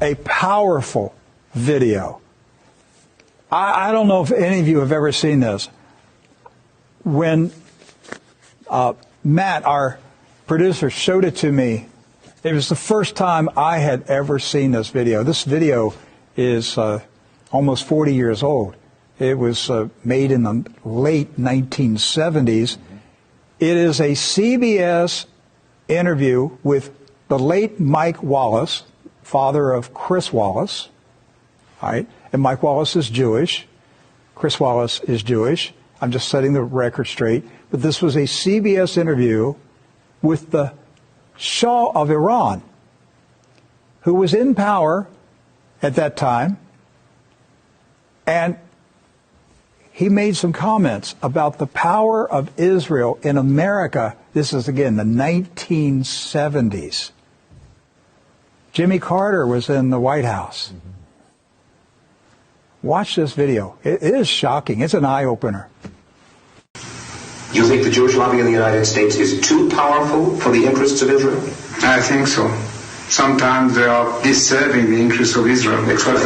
a powerful video. I don't know if any of you have ever seen this. When Matt, our producer, showed it to me, it was the first time I had ever seen this video. This video is almost 40 years old. It was made in the late 1970s. It is a CBS interview with the late Mike Wallace, father of Chris Wallace, right? And Mike Wallace is Jewish. Chris Wallace is Jewish. I'm just setting the record straight. But this was a CBS interview with the Shah of Iran, who was in power at that time. And he made some comments about the power of Israel in America. This is, again, the 1970s. Jimmy Carter was in the White House. Watch this video. It is shocking. It's an eye-opener. You think the Jewish lobby in the United States is too powerful for the interests of Israel? I think so. Sometimes they are disserving the interests of Israel because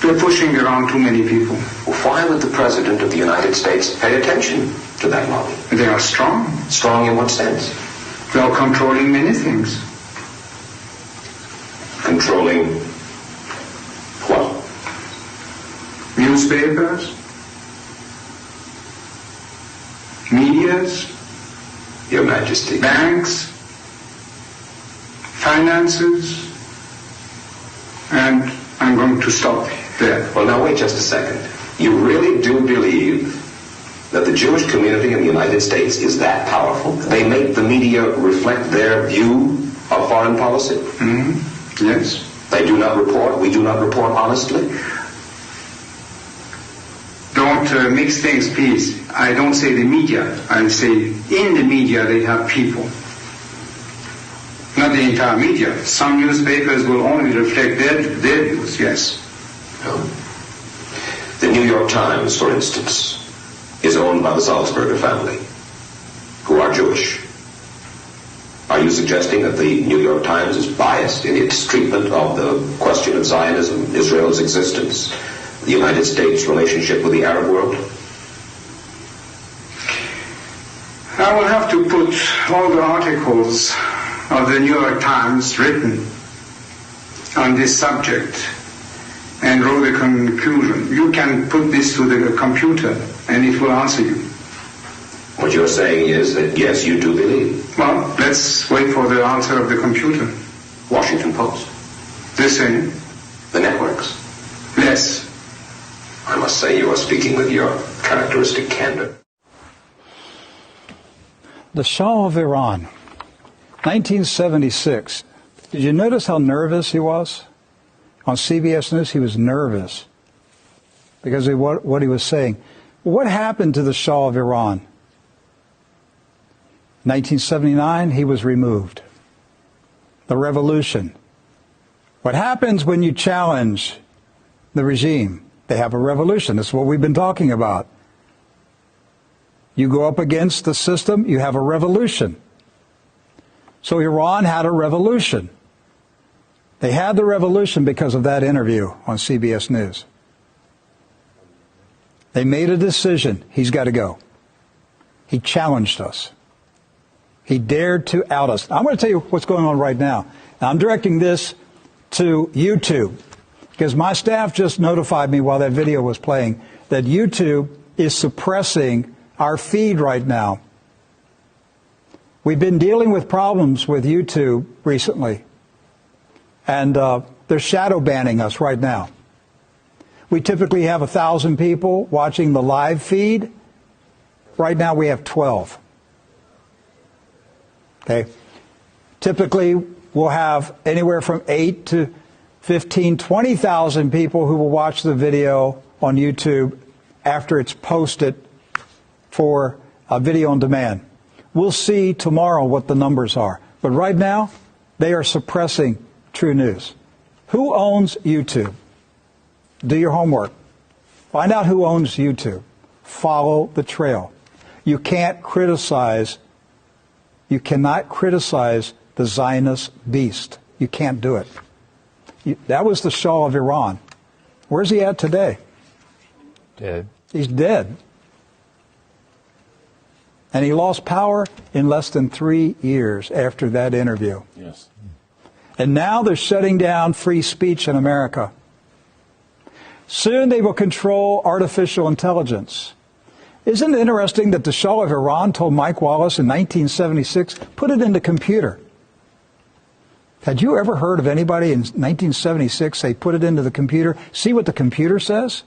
they're pushing around too many people. Why would the President of the United States pay attention to that lobby? They are strong. Strong in what sense? They are controlling many things. Controlling what? Newspapers, medias, Your Majesty. banks, finances, and I'm going to stop there. Well, now wait just a second. You really do believe that the Jewish community in the United States is that powerful? They make the media reflect their view of foreign policy? Mm-hmm. Yes. They do not report, we do not report honestly? Don't mix things, please. I don't say the media. I say in the media they have people. Not the entire media. Some newspapers will only reflect their views, yes. No. The New York Times, for instance, is owned by the Salzburger family, who are Jewish. Are you suggesting that the New York Times is biased in its treatment of the question of Zionism, Israel's existence, the United States' relationship with the Arab world? I will have to put all the articles of the New York Times written on this subject and draw the conclusion. You can put this to the computer and it will answer you. What you're saying is that, yes, you do believe. Well, let's wait for the answer of the computer. Washington Post. The same. The networks. Yes. I must say you are speaking with your characteristic candor. The Shah of Iran, 1976. Did you notice how nervous he was? On CBS News, he was nervous because of what he was saying. What happened to the Shah of Iran? 1979, he was removed. The revolution. What happens when you challenge the regime? They have a revolution. That's what we've been talking about. You go up against the system, you have a revolution. So Iran had a revolution. They had the revolution because of that interview on CBS News. They made a decision. He's got to go. He challenged us. He dared to out us. I'm going to tell you what's going on right now. Now, I'm directing this to YouTube because my staff just notified me while that video was playing that YouTube is suppressing our feed right now. We've been dealing with problems with YouTube recently, and they're shadow banning us right now. We typically have 1,000 people watching the live feed. Right now we have 12. Okay. Typically we'll have anywhere from 8 to 15, 20,000 people who will watch the video on YouTube after it's posted for a video on demand. We'll see tomorrow what the numbers are. But right now, they are suppressing True News. Who owns YouTube? Do your homework. Find out who owns YouTube. Follow the trail. You cannot criticize the Zionist beast. You can't do it. That was the Shah of Iran. Where's he at today? Dead. He's dead. And he lost power in less than 3 years after that interview. Yes. And now they're shutting down free speech in America. Soon they will control artificial intelligence. Isn't it interesting that the Shah of Iran told Mike Wallace in 1976, put it in the computer? Had you ever heard of anybody in 1976 say, put it into the computer, see what the computer says?